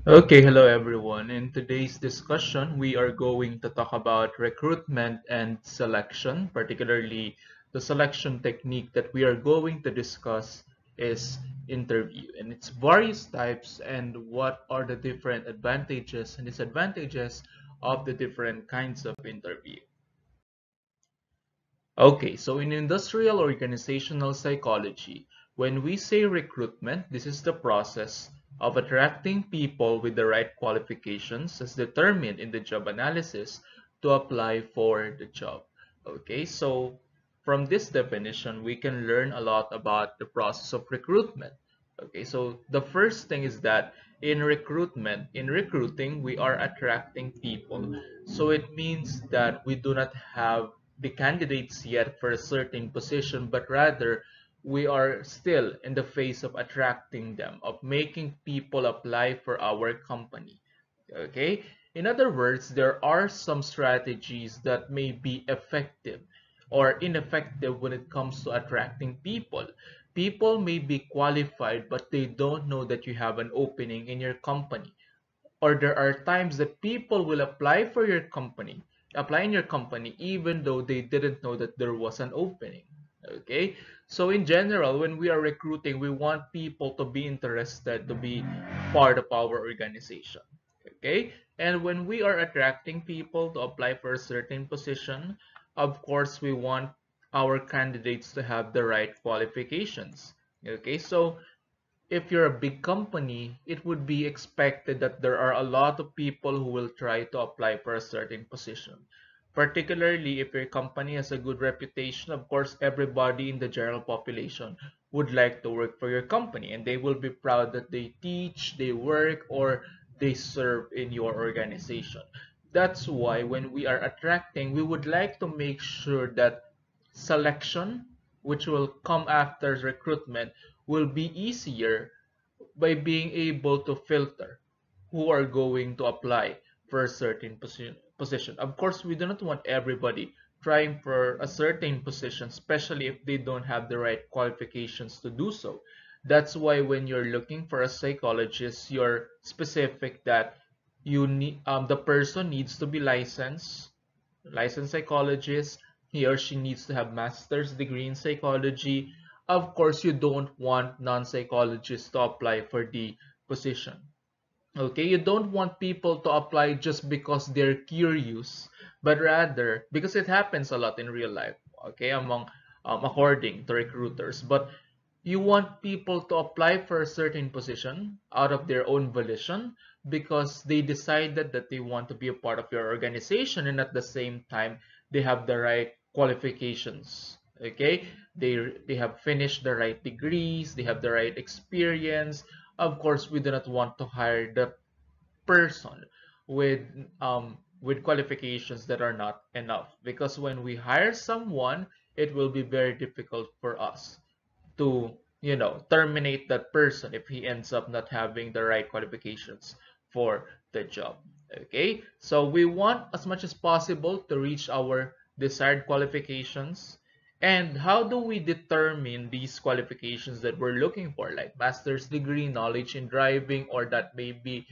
Okay, hello everyone. In today's discussion, we are going to talk about recruitment and selection. Particularly, the selection technique that we are going to discuss is interview and its various types and what are the different advantages and disadvantages of the different kinds of interview. Okay, so in industrial organizational psychology, when we say recruitment, this is the process of attracting people with the right qualifications as determined in the job analysis to apply for the job. Okay, so from this definition, we can learn a lot about the process of recruitment. Okay, so the first thing is that in recruiting, we are attracting people. So it means that we do not have the candidates yet for a certain position, but rather we are still in the phase of attracting them, of making people apply for our company. Okay? In other words, there are some strategies that may be effective or ineffective when it comes to attracting people. People may be qualified, but they don't know that you have an opening in your company. Or there are times that people will apply in your company, even though they didn't know that there was an opening. Okay, so in general, when we are recruiting, we want people to be interested to be part of our organization. Okay, and when we are attracting people to apply for a certain position, of course we want our candidates to have the right qualifications. Okay, so if you're a big company, it would be expected that there are a lot of people who will try to apply for a certain position. Particularly if your company has a good reputation, of course, everybody in the general population would like to work for your company and they will be proud that they teach, they work, or they serve in your organization. That's why when we are attracting, we would like to make sure that selection, which will come after recruitment, will be easier by being able to filter who are going to apply for a certain position. Of course, we do not want everybody trying for a certain position, especially if they don't have the right qualifications to do so. That's why when you're looking for a psychologist, you're specific that the person needs to be licensed psychologist. He or she needs to have master's degree in psychology. Of course, you don't want non-psychologists to apply for the position. Okay, you don't want people to apply just because they're curious, but rather because it happens a lot in real life. Okay, according to recruiters, but you want people to apply for a certain position out of their own volition because they decided that they want to be a part of your organization, and at the same time they have the right qualifications. Okay, they have finished the right degrees, they have the right experience. Of course, we do not want to hire the person with qualifications that are not enough, because when we hire someone, it will be very difficult for us to terminate that person if he ends up not having the right qualifications for the job. Okay, so we want as much as possible to reach our desired qualifications. And how do we determine these qualifications that we're looking for, like master's degree, knowledge in driving, or that may be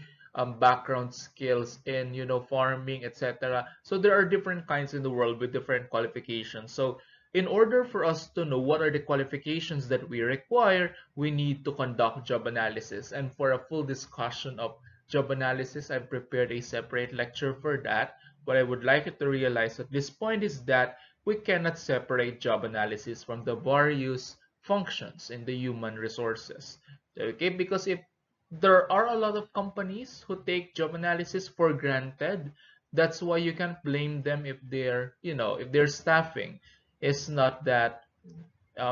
background skills in farming, etc. So there are different kinds in the world with different qualifications. So in order for us to know what are the qualifications that we require, we need to conduct job analysis. And for a full discussion of job analysis, I've prepared a separate lecture for that. What I would like you to realize at this point is that we cannot separate job analysis from the various functions in the human resources. Okay, because if there are a lot of companies who take job analysis for granted, that's why you can't blame them if if their staffing is not that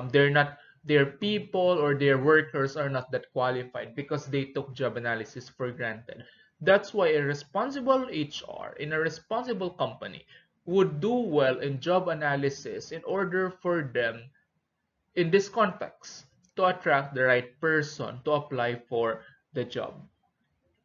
they're not their people or their workers are not that qualified because they took job analysis for granted. That's why a responsible HR in a responsible company would do well in job analysis in order for them, in this context, to attract the right person to apply for the job.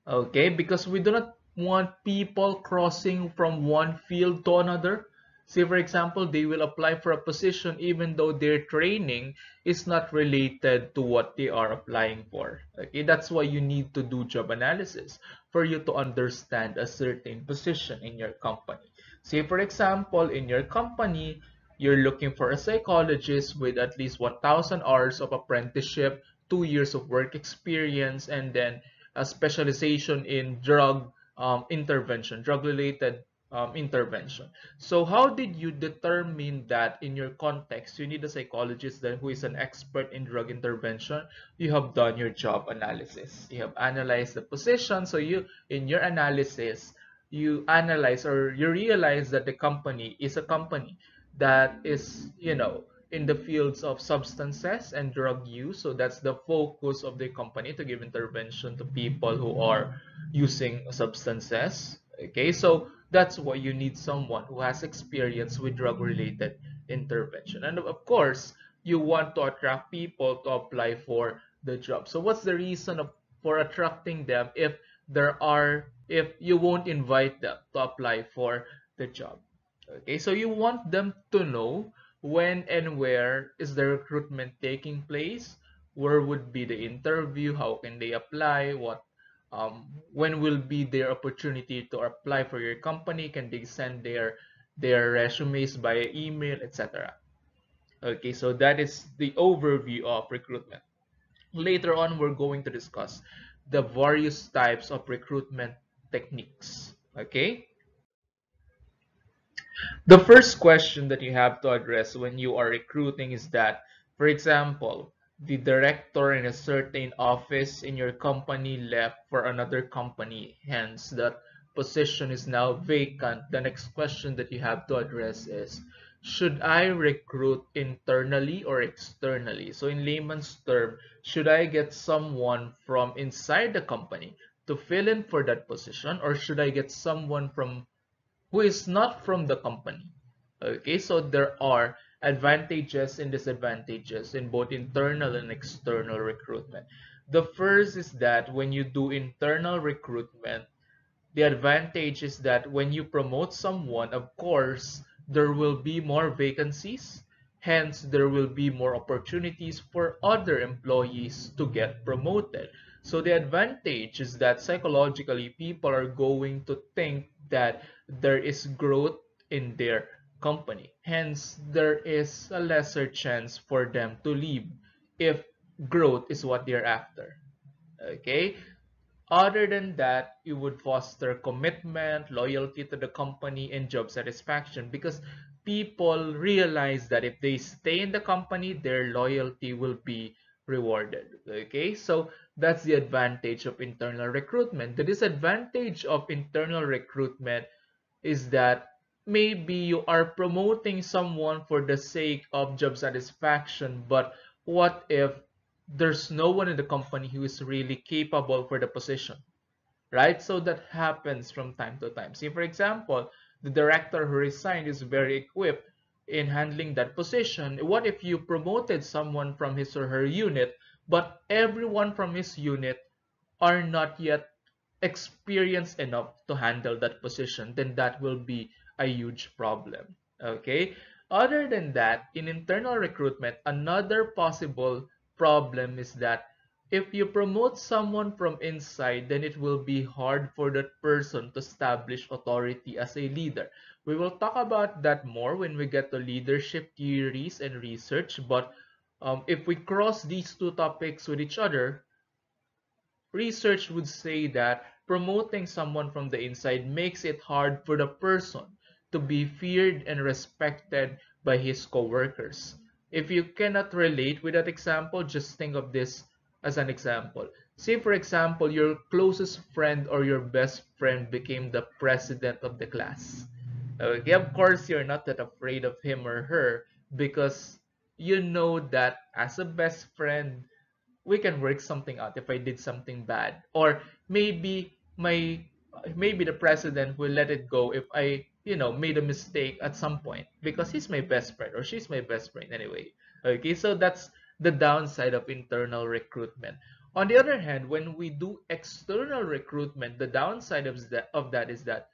Okay, because we do not want people crossing from one field to another. Say, for example, they will apply for a position even though their training is not related to what they are applying for. Okay, that's why you need to do job analysis for you to understand a certain position in your company. Say, for example, in your company, you're looking for a psychologist with at least 1,000 hours of apprenticeship, 2 years of work experience, and then a specialization in intervention, drug-related intervention. So how did you determine that in your context you need a psychologist who is an expert in drug intervention? You have done your job analysis. You have analyzed the position. So in your analysis, you analyze or you realize that the company is a company that is, in the fields of substances and drug use. So that's the focus of the company, to give intervention to people who are using substances. Okay, so that's why you need someone who has experience with drug-related intervention. And of course, you want to attract people to apply for the job. So what's the reason for attracting them if you won't invite them to apply for the job? Okay, so you want them to know when and where is the recruitment taking place, where would be the interview, how can they apply, when will be their opportunity to apply for your company, can they send their resumes via email, etc. Okay, so that is the overview of recruitment. Later on, we're going to discuss the various types of recruitment techniques. Okay. The first question that you have to address when you are recruiting is that, for example, the director in a certain office in your company left for another company, hence that position is now vacant. The next question that you have to address is, should I recruit internally or externally? So in layman's term, should I get someone from inside the company to fill in for that position, or should I get someone who is not from the company? Okay, so there are advantages and disadvantages in both internal and external recruitment. The first is that when you do internal recruitment, the advantage is that when you promote someone, of course, there will be more vacancies. Hence, there will be more opportunities for other employees to get promoted. So the advantage is that psychologically, people are going to think that there is growth in their company. Hence, there is a lesser chance for them to leave if growth is what they're after. Okay, other than that, you would foster commitment, loyalty to the company, and job satisfaction, because people realize that if they stay in the company, their loyalty will be rewarded. Okay, so that's the advantage of internal recruitment. The disadvantage of internal recruitment is that maybe you are promoting someone for the sake of job satisfaction, but what if there's no one in the company who is really capable for the position, right? So that happens from time to time. See, for example, the director who resigned is very equipped in handling that position. What if you promoted someone from his or her unit, but everyone from his unit are not yet experienced enough to handle that position? Then that will be a huge problem. Okay. Other than that, in internal recruitment, another possible problem is that if you promote someone from inside, then it will be hard for that person to establish authority as a leader. We will talk about that more when we get to leadership theories and research, but if we cross these two topics with each other, research would say that promoting someone from the inside makes it hard for the person to be feared and respected by his coworkers. If you cannot relate with that example, just think of this as an example. Say, for example, your closest friend or your best friend became the president of the class. Okay, of course, you're not that afraid of him or her because you know that as a best friend, we can work something out if I did something bad. Or maybe the president will let it go if I, made a mistake at some point because he's my best friend or she's my best friend anyway. Okay, so that's the downside of internal recruitment. On the other hand, when we do external recruitment, the downside of that is that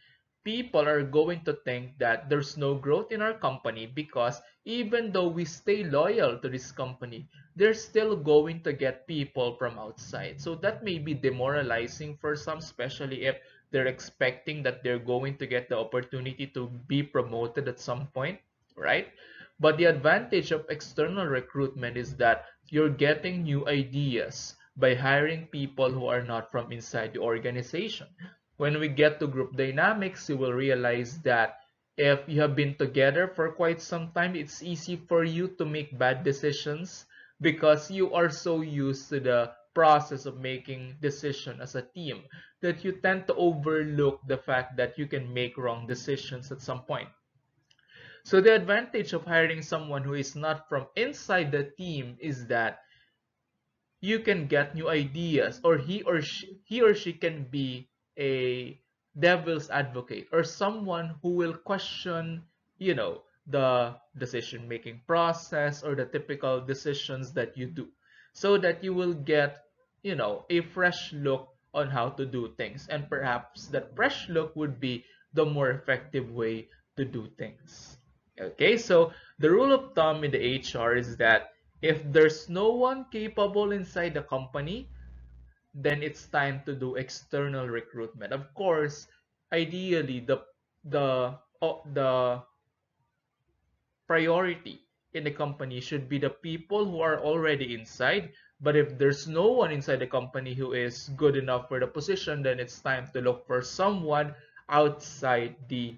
people are going to think that there's no growth in our company because even though we stay loyal to this company, they're still going to get people from outside. So that may be demoralizing for some, especially if they're expecting that they're going to get the opportunity to be promoted at some point, right? But the advantage of external recruitment is that you're getting new ideas by hiring people who are not from inside the organization. When we get to group dynamics, you will realize that if you have been together for quite some time, it's easy for you to make bad decisions because you are so used to the process of making decision as a team that you tend to overlook the fact that you can make wrong decisions at some point. So the advantage of hiring someone who is not from inside the team is that you can get new ideas, or he or she can be a devil's advocate, or someone who will question, the decision making process or the typical decisions that you do, so that you will get, a fresh look on how to do things, and perhaps that fresh look would be the more effective way to do things. Okay, so the rule of thumb in the HR is that if there's no one capable inside the company, then it's time to do external recruitment. Of course, ideally, the priority in the company should be the people who are already inside. But if there's no one inside the company who is good enough for the position, then it's time to look for someone outside the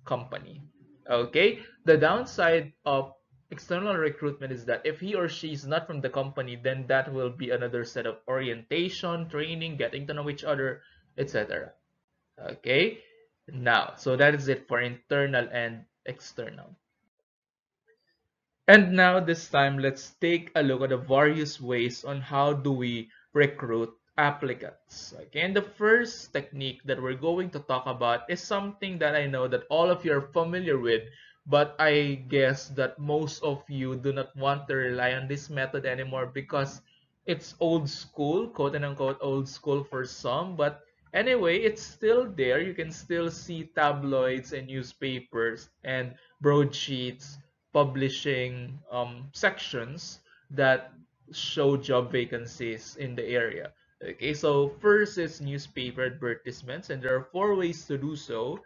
company. Okay? The downside of external recruitment is that if he or she is not from the company, then that will be another set of orientation, training, getting to know each other, etc. Okay? Now, so that is it for internal and external. And now this time, let's take a look at the various ways on how do we recruit applicants. Okay, and the first technique that we're going to talk about is something that I know that all of you are familiar with, but I guess that most of you do not want to rely on this method anymore because it's old school, quote and unquote old school for some, but anyway, it's still there. You can still see tabloids and newspapers and broadsheets publishing sections that show job vacancies in the area. Okay, so first is newspaper advertisements, and there are four ways to do so.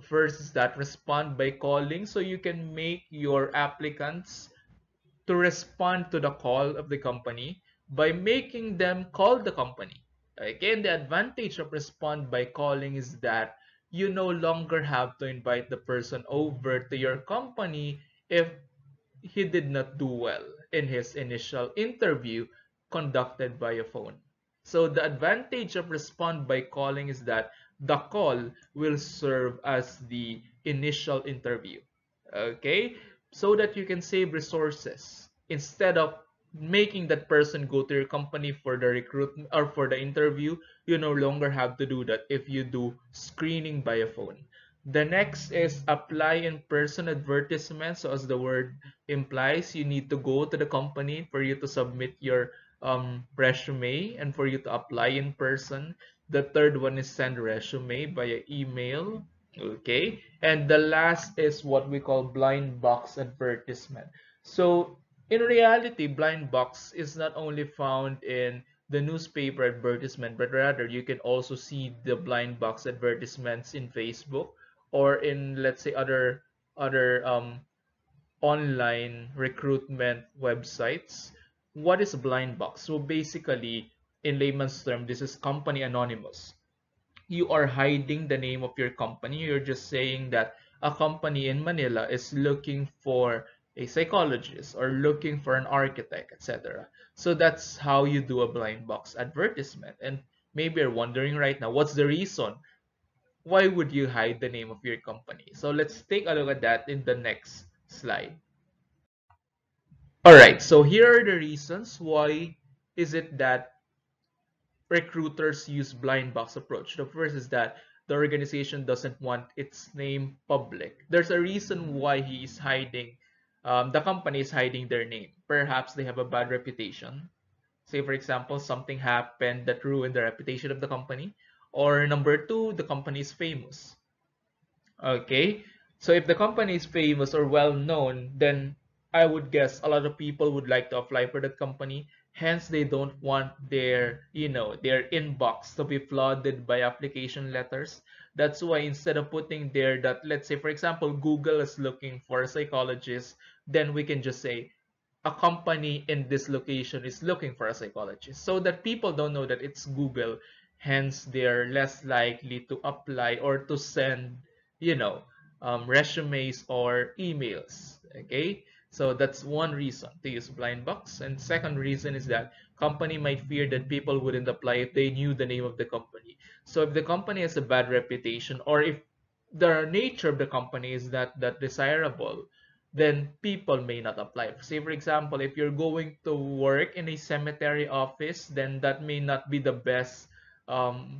First is that respond by calling, so you can make your applicants to respond to the call of the company by making them call the company. Again, the advantage of respond by calling is that you no longer have to invite the person over to your company if he did not do well in his initial interview conducted by a phone. So the advantage of respond by calling is that the call will serve as the initial interview. Okay? So that you can save resources instead of making that person go to your company for the recruitment or for the interview. You no longer have to do that if you do screening by a phone. The next is apply in-person advertisements. So as the word implies, you need to go to the company for you to submit your resume and for you to apply in person. The third one is send resume via email. Okay. And the last is what we call blind box advertisement. So in reality, blind box is not only found in the newspaper advertisement, but rather you can also see the blind box advertisements in Facebook or in, let's say, other online recruitment websites. What is blind box? So basically, in layman's term, this is company anonymous. You are hiding the name of your company. You're just saying that a company in Manila is looking for a psychologist or looking for an architect, etc. So that's how you do a blind box advertisement. And maybe you're wondering right now, what's the reason? Why would you hide the name of your company? So let's take a look at that in the next slide. All right, so here are the reasons why is it that recruiters use blind box approach. The first is that the organization doesn't want its name public. There's a reason why he is hiding, the company is hiding their name. Perhaps they have a bad reputation. Say, for example, something happened that ruined the reputation of the company. Or number two, the company is famous. Okay, so if the company is famous or well known, then I would guess a lot of people would like to apply for that company. Hence, they don't want their, their inbox to be flooded by application letters. That's why instead of putting there that, let's say, for example, Google is looking for a psychologist, then we can just say a company in this location is looking for a psychologist, so that people don't know that it's Google. Hence, they're less likely to apply or to send, you know, resumes or emails. Okay, so that's one reason to use blind box. And second reason is that company might fear that people wouldn't apply if they knew the name of the company. So if the company has a bad reputation, or if the nature of the company is that desirable, then people may not apply. Say, for example, if you're going to work in a cemetery office, then that may not be the best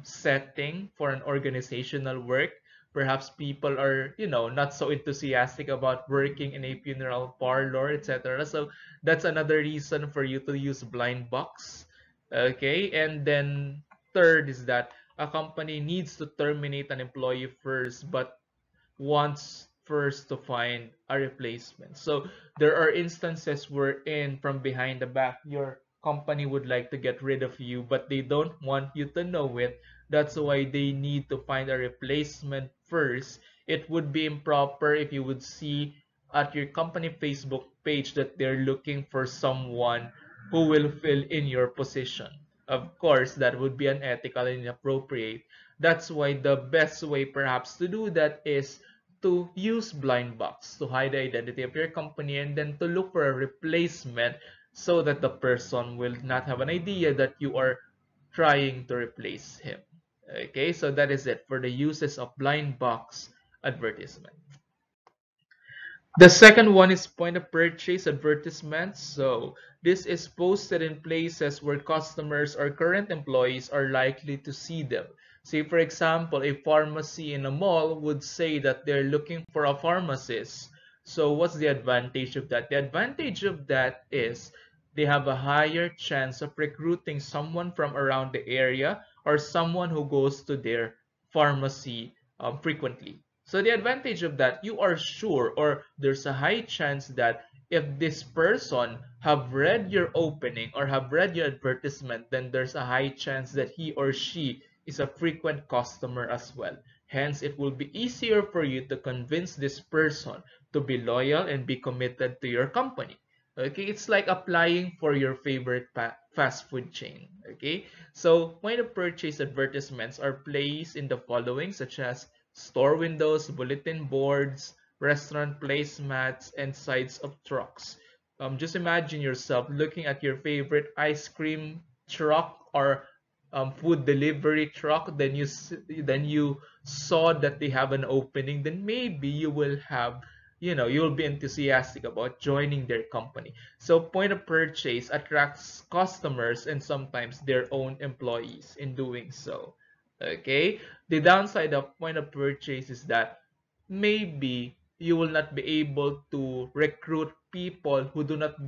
setting for an organizational work. Perhaps people are, not so enthusiastic about working in a funeral parlor, etc. So that's another reason for you to use blind box. Okay, and then third is that a company needs to terminate an employee first, but wants first to find a replacement. So there are instances wherein from behind the back, your company would like to get rid of you, but they don't want you to know it. That's why they need to find a replacement first. It would be improper if you would see at your company Facebook page that they're looking for someone who will fill in your position. Of course, that would be unethical and inappropriate. That's why the best way perhaps to do that is to use blind box to hide the identity of your company, and then to look for a replacement so that the person will not have an idea that you are trying to replace him. Okay, so that is it for the uses of blind box advertisement. The second one is point of purchase advertisements. So this is posted in places where customers or current employees are likely to see them. Say, for example, a pharmacy in a mall would say that they're looking for a pharmacist. So what's the advantage of that? The advantage of that is they have a higher chance of recruiting someone from around the area, or someone who goes to their pharmacy frequently. So the advantage of that, you are sure, or there's a high chance that if this person have read your opening or have read your advertisement, then there's a high chance that he or she is a frequent customer as well. Hence, it will be easier for you to convince this person to be loyal and be committed to your company. Okay, it's like applying for your favorite fast food chain. Okay, so point of purchase advertisements are placed in the following, such as store windows, bulletin boards, restaurant placemats, and sides of trucks. Just imagine yourself looking at your favorite ice cream truck or food delivery truck. Then you saw that they have an opening. Then maybe you will have, you'll be enthusiastic about joining their company. So point of purchase attracts customers and sometimes their own employees in doing so. Okay, the downside of point of purchase is that maybe you will not be able to recruit people who do not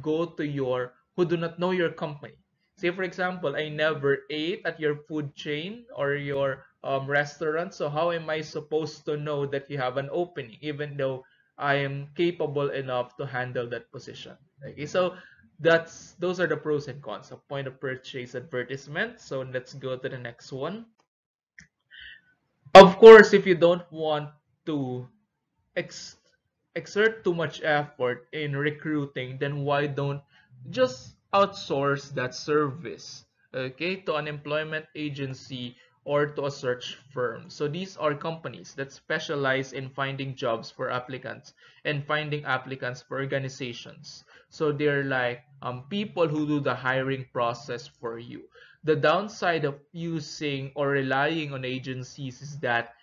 know your company. Say, for example, I never ate at your food chain or your restaurant, so how am I supposed to know that you have an opening, even though I am capable enough to handle that position? Okay, so those are the pros and cons of point of purchase advertisement. So let's go to the next one. Of course, if you don't want to ex exert too much effort in recruiting, then why don't just outsource that service, okay, to an employment agency or to a search firm. So these are companies that specialize in finding jobs for applicants and finding applicants for organizations. So they're like people who do the hiring process for you. The downside of using or relying on agencies is that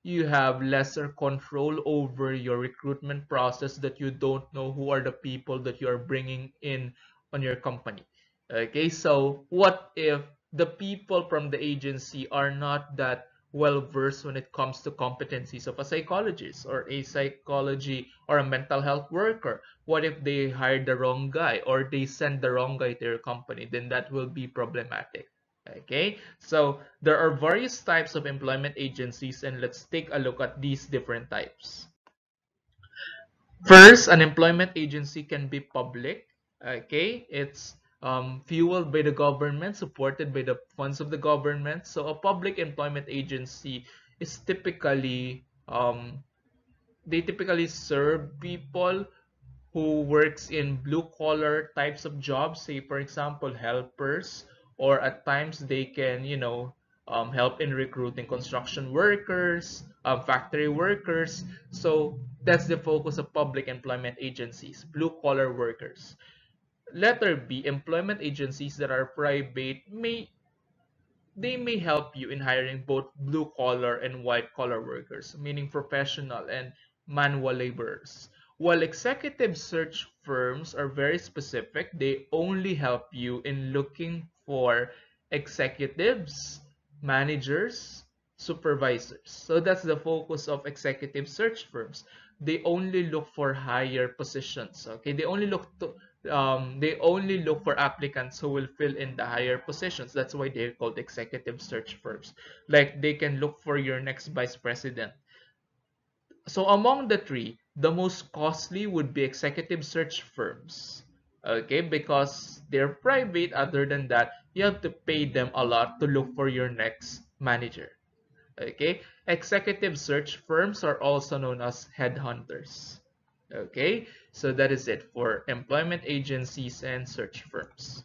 you have lesser control over your recruitment process, that you don't know who are the people that you are bringing in on your company. Okay, so what if the people from the agency are not that well versed when it comes to competencies of a psychologist or a psychology or a mental health worker? What if they hired the wrong guy or they send the wrong guy to your company? Then that will be problematic. Okay, so there are various types of employment agencies, and let's take a look at these different types. First, an employment agency can be public. Okay, it's fueled by the government, supported by the funds of the government. So a public employment agency is typically they typically serve people who works in blue collar types of jobs, say for example helpers, or at times they can, help in recruiting construction workers, factory workers. So that's the focus of public employment agencies, blue collar workers. Letter B, employment agencies that are private may help you in hiring both blue collar and white collar workers, meaning professional and manual laborers. While executive search firms are very specific, they only help you in looking for executives, managers, supervisors. So that's the focus of executive search firms. They only look for higher positions. Okay, they only look for applicants who will fill in the higher positions. That's why they're called executive search firms. Like they can look for your next vice president. So among the three, the most costly would be executive search firms. Okay, because they're private. Other than that, you have to pay them a lot to look for your next manager. Okay, executive search firms are also known as headhunters. Okay, so that is it for employment agencies and search firms.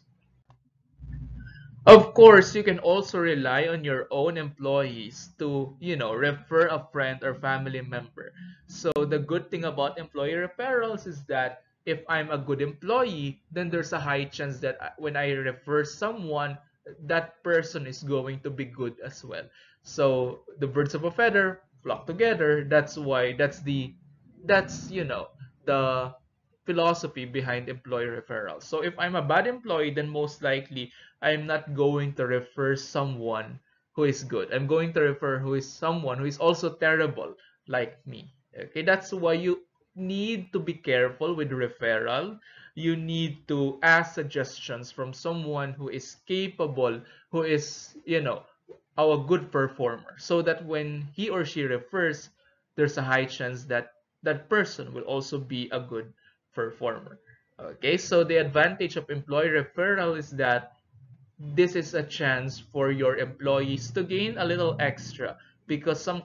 Of course, you can also rely on your own employees to, refer a friend or family member. So the good thing about employee referrals is that if I'm a good employee, then there's a high chance that when I refer someone, that person is going to be good as well. So the birds of a feather flock together. That's the philosophy behind employee referrals. So if I'm a bad employee, then most likely I'm not going to refer someone who is good. I'm going to refer who is someone who is also terrible like me. Okay, that's why you need to be careful with referral. You need to ask suggestions from someone who is capable, who is, a good performer, so that when he or she refers, there's a high chance that that person will also be a good performer. Okay, so the advantage of employee referral is that this is a chance for your employees to gain a little extra, because some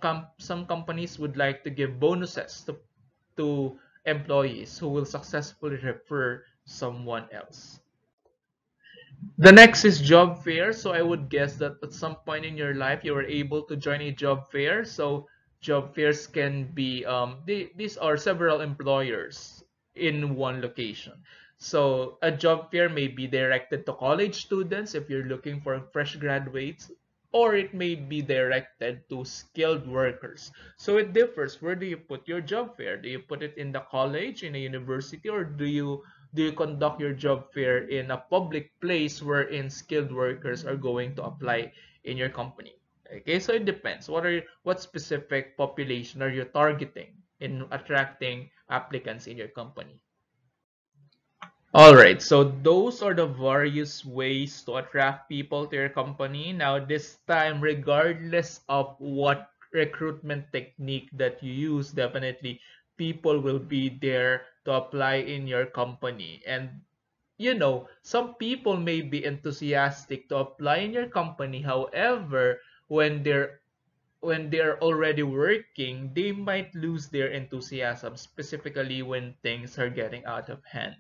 companies would like to give bonuses to employees who will successfully refer someone else. The next is job fair. So I would guess that at some point in your life you were able to join a job fair. So job fairs can be these are several employers in one location. So a job fair may be directed to college students if you're looking for fresh graduates, or it may be directed to skilled workers. So it differs. Where do you put your job fair? Do you put it in the college, in a university, or do you conduct your job fair in a public place wherein skilled workers are going to apply in your company? Okay, so it depends. What specific population are you targeting in attracting applicants in your company? All right, so those are the various ways to attract people to your company. Now, this time, regardless of what recruitment technique that you use, definitely people will be there to apply in your company. And some people may be enthusiastic to apply in your company. However, when they're already working, they might lose their enthusiasm, specifically when things are getting out of hand.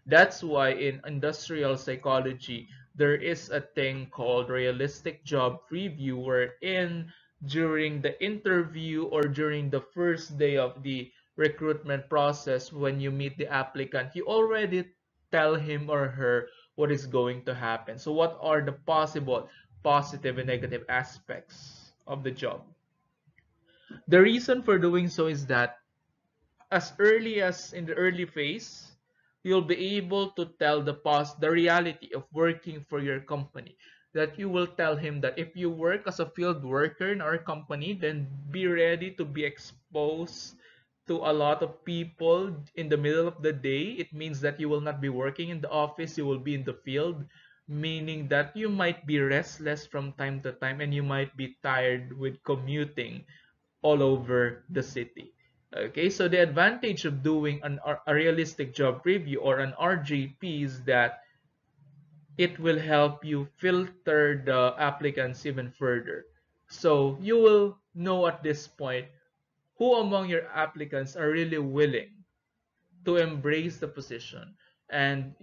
That's why in industrial psychology, there is a thing called realistic job preview, wherein during the interview or during the first day of the recruitment process, when you meet the applicant, you already tell him or her what is going to happen. So what are the possible positive and negative aspects of the job? The reason for doing so is that as early as in the early phase, you'll be able to tell the reality of working for your company. That you will tell him that if you work as a field worker in our company, then be ready to be exposed to a lot of people in the middle of the day. It means that you will not be working in the office, you will be in the field meaning that you might be restless from time to time and you might be tired with commuting all over the city. Okay, so the advantage of doing a realistic job review or an RJP is that it will help you filter the applicants even further. So you will know at this point who among your applicants are really willing to embrace the position and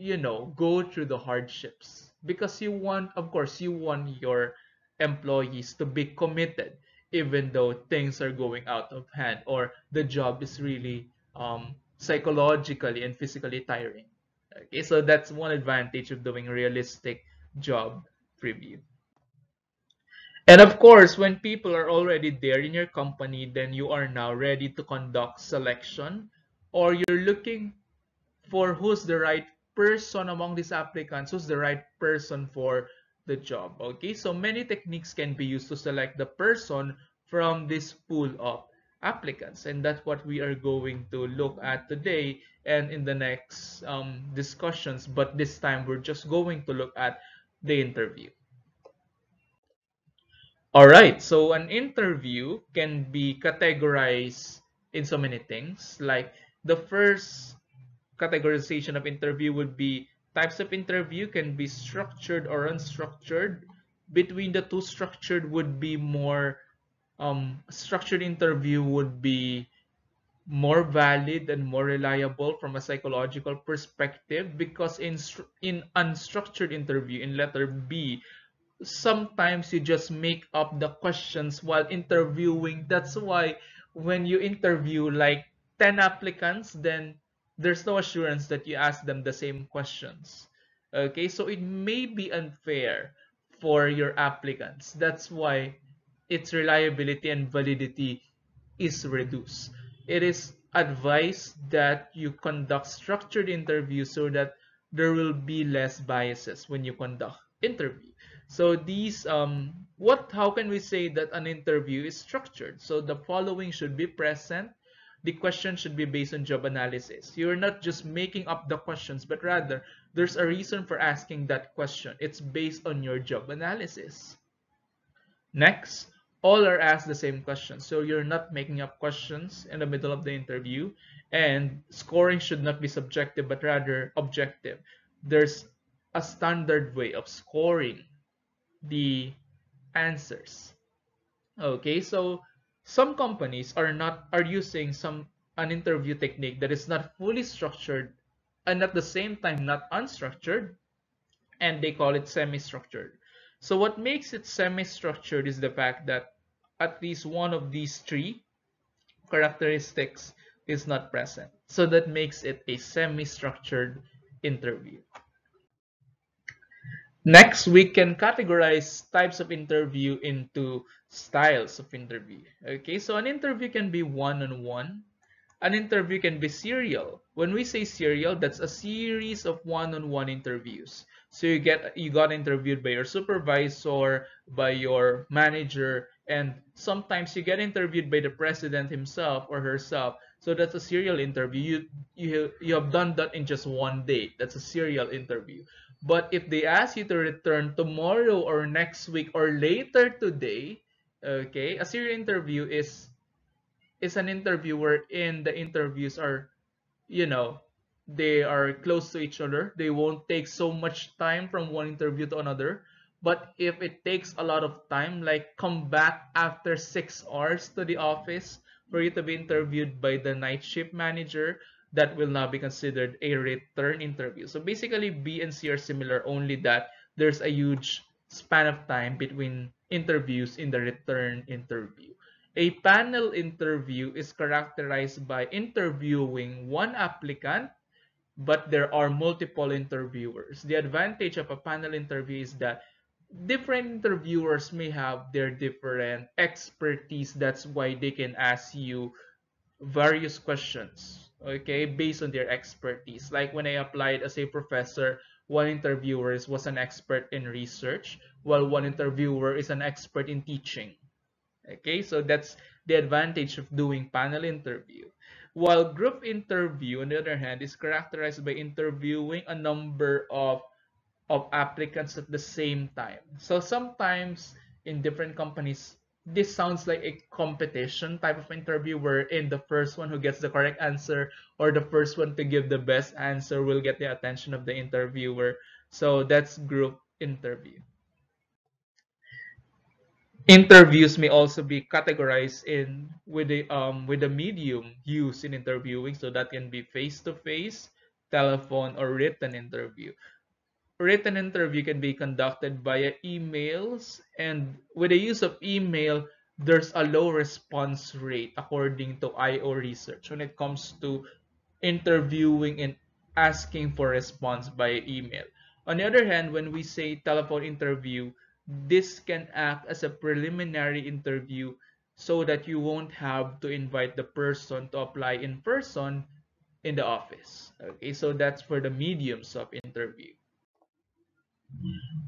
go through the hardships, because you want, of course, you want your employees to be committed even though things are going out of hand or the job is really psychologically and physically tiring. Okay, so that's one advantage of doing realistic job preview. And of course, when people are already there in your company, then you are now ready to conduct selection, or you're looking for who's the right person among these applicants, who's the right person for the job. Okay, so many techniques can be used to select the person from this pool of applicants, and that's what we are going to look at today and in the next discussions. But this time we're just going to look at the interview. All right, so an interview can be categorized in so many things. Like the first categorization of interview would be types of interview can be structured or unstructured. Between the two, structured would be more structured interview would be more valid and more reliable from a psychological perspective, because in unstructured interview, in letter B, sometimes you just make up the questions while interviewing. That's why when you interview like 10 applicants, then there's no assurance that you ask them the same questions. Okay, so it may be unfair for your applicants. That's why its reliability and validity is reduced. It is advised that you conduct structured interviews so that there will be less biases when you conduct interview. So these how can we say that an interview is structured? So the following should be present. The question should be based on job analysis. You're not just making up the questions, but rather there's a reason for asking that question. It's based on your job analysis. Next, all are asked the same question. So you're not making up questions in the middle of the interview, and scoring should not be subjective but rather objective. There's a standard way of scoring the answers. Okay, so some companies are using an interview technique that is not fully structured and at the same time not unstructured, and they call it semi-structured. So what makes it semi-structured is the fact that at least one of these three characteristics is not present. So that makes it a semi-structured interview. Next, we can categorize types of interview into styles of interview. Okay, so an interview can be one-on-one. An interview can be serial. When we say serial, that's a series of one-on-one interviews. So you got interviewed by your supervisor, by your manager, and sometimes you get interviewed by the president himself or herself. So that's a serial interview. You have done that in just one day. That's a serial interview. But if they ask you to return tomorrow or next week or later today, okay, a serial interview is an interview wherein the interviews are, you know, they are close to each other. They won't take so much time from one interview to another. But if it takes a lot of time, like come back after 6 hours to the office for you to be interviewed by the night shift manager, that will now be considered a return interview. So basically, B and C are similar, only that there's a huge span of time between interviews in the return interview. A panel interview is characterized by interviewing one applicant, but there are multiple interviewers. The advantage of a panel interview is that different interviewers may have their different expertise. That's why they can ask you various questions, okay, based on their expertise. Like when I applied as a professor, one interviewer was an expert in research, while one interviewer is an expert in teaching. Okay, so that's the advantage of doing panel interview. While group interview, on the other hand, is characterized by interviewing a number of of applicants at the same time. So sometimes in different companies, this sounds like a competition type of interview wherein the first one who gets the correct answer or the first one to give the best answer will get the attention of the interviewer. So that's group interview. Interviews may also be categorized in with the medium used in interviewing, so that can be face-to-face, telephone, or written interview. Written interview can be conducted via emails, and with the use of email, there's a low response rate according to IO research when it comes to interviewing and asking for response by email. On the other hand, when we say telephone interview, this can act as a preliminary interview so that you won't have to invite the person to apply in person in the office. Okay, so that's for the mediums of interview.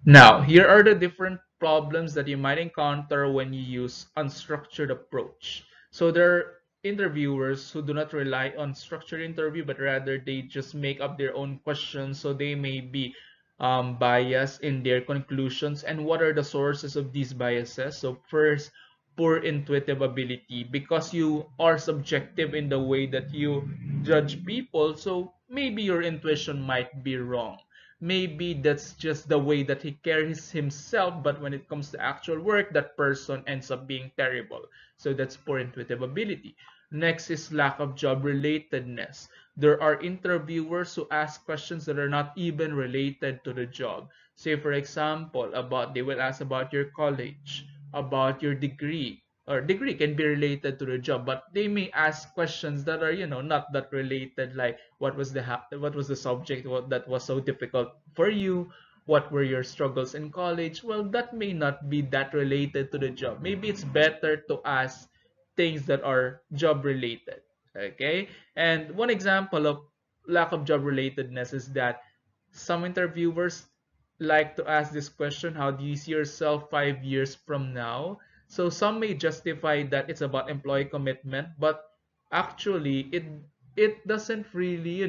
Now, here are the different problems that you might encounter when you use unstructured approach. So there are interviewers who do not rely on structured interview, but rather they just make up their own questions. So they may be biased in their conclusions. And what are the sources of these biases? So first, poor intuitive ability, because you are subjective in the way that you judge people. So maybe your intuition might be wrong. Maybe that's just the way that he carries himself, but when it comes to actual work, that person ends up being terrible. So that's poor intuitive ability. Next is lack of job relatedness. There are interviewers who ask questions that are not even related to the job. Say for example, they will ask about your college, about your degree, or degree can be related to the job, but they may ask questions that are, not that related, like what was the subject that was so difficult for you, what were your struggles in college. Well, that may not be that related to the job. Maybe it's better to ask things that are job related. Okay, and one example of lack of job relatedness is that some interviewers like to ask this question: how do you see yourself 5 years from now? So some may justify that it's about employee commitment, but actually it doesn't really,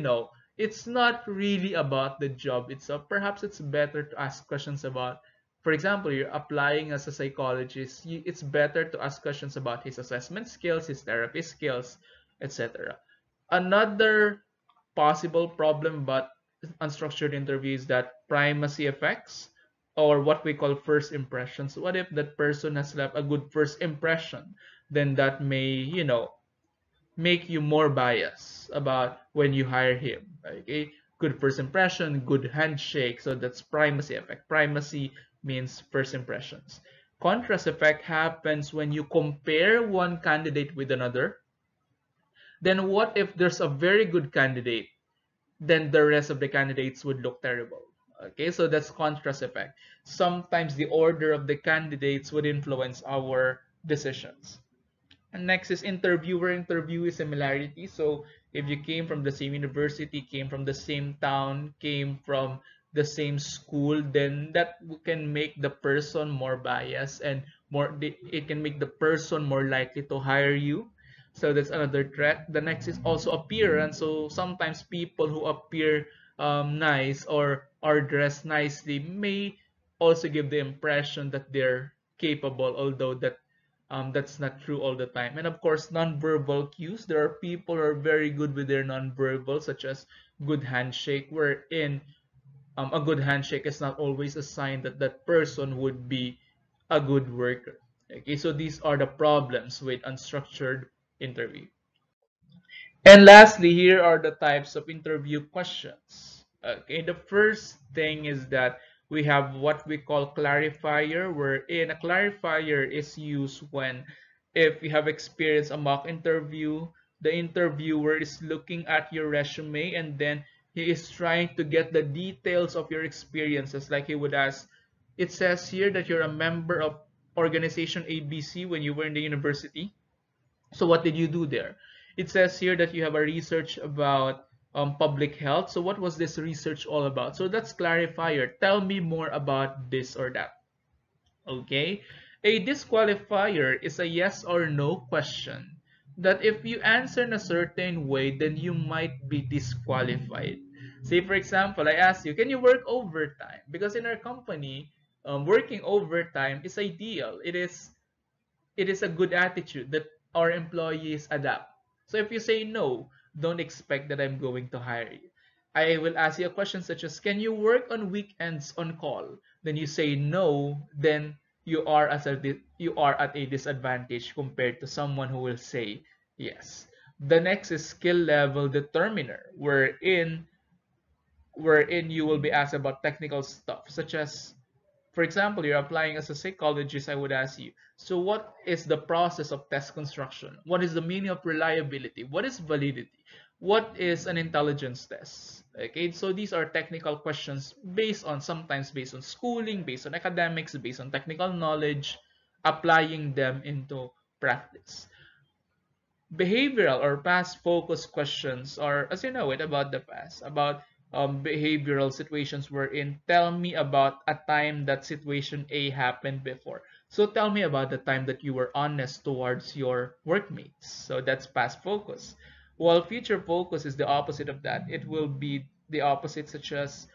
it's not really about the job itself. Perhaps it's better to ask questions about, for example, you're applying as a psychologist, it's better to ask questions about his assessment skills, his therapy skills, etc. Another possible problem but unstructured interviews, that primacy effects, or what we call first impressions. What if that person has left a good first impression? Then that may, make you more biased about when you hire him. Okay, good first impression, good handshake. So that's primacy effect. Primacy means first impressions. Contrast effect happens when you compare one candidate with another. Then what if there's a very good candidate, then the rest of the candidates would look terrible? Okay, so that's contrast effect. Sometimes the order of the candidates would influence our decisions. And next is interviewer-interviewee similarity. So if you came from the same university, came from the same town, came from the same school, then that can make the person more biased, and it can make the person more likely to hire you. So that's another threat. The next is also appearance. So sometimes people who appear nice or are dressed nicely may also give the impression that they're capable, although that's not true all the time. And of course, nonverbal cues. There are people who are very good with their nonverbal, such as good handshake, wherein a good handshake is not always a sign that that person would be a good worker. Okay, so these are the problems with unstructured interview. And lastly, here are the types of interview questions. Okay, the first thing is that we have what we call clarifier, wherein a clarifier is used when, if you have experienced a mock interview, the interviewer is looking at your resume and then he is trying to get the details of your experiences. Like he would ask, it says here that you're a member of organization ABC when you were in the university. So what did you do there? It says here that you have a research about public health. So what was this research all about? So that's clarifier. Tell me more about this or that. Okay. A disqualifier is a yes or no question that if you answer in a certain way, then you might be disqualified. Say, for example, I ask you, can you work overtime? Because in our company, working overtime is ideal. It is a good attitude that our employees adapt. So if you say no, don't expect that I'm going to hire you. I will ask you a question such as, can you work on weekends on call? Then you say no, then you are at a disadvantage compared to someone who will say yes. The next is skill level determiner, wherein you will be asked about technical stuff such as, for example, you're applying as a psychologist. I would ask you, so what is the process of test construction? What is the meaning of reliability? What is validity? What is an intelligence test? Okay, so these are technical questions sometimes based on schooling, based on academics, based on technical knowledge, applying them into practice. Behavioral or past focus questions are, as you know it, about the past, about behavioral situations wherein tell me about a time that situation A happened before. So tell me about the time that you were honest towards your workmates. So that's past focus. While future focus is the opposite of that. It will be the opposite, such as,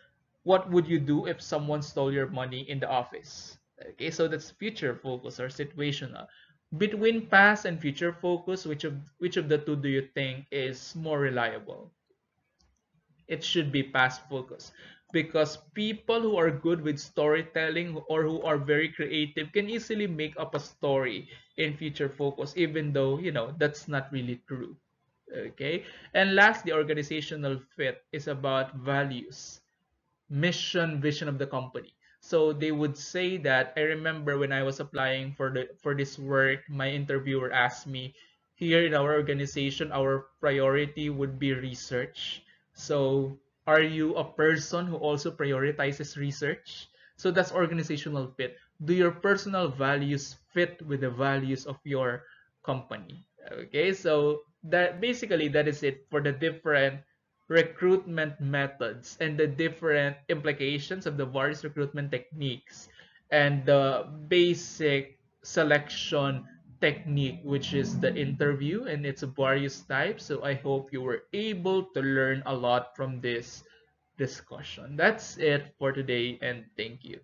what would you do if someone stole your money in the office? Okay, so that's future focus or situational. Between past and future focus, which of the two do you think is more reliable? It should be past focus, because people who are good with storytelling or who are very creative can easily make up a story in future focus, even though that's not really true. Okay, and lastly, organizational fit is about values, mission, vision of the company. So they would say that, I remember when I was applying for this work, my interviewer asked me, here in our organization, our priority would be research. So are you a person who also prioritizes research? So that's organizational fit. Do your personal values fit with the values of your company? Okay, so that is it for the different recruitment methods and the different implications of the various recruitment techniques and the basic selection technique, which is the interview and its various types. So I hope you were able to learn a lot from this discussion. That's it for today, and thank you.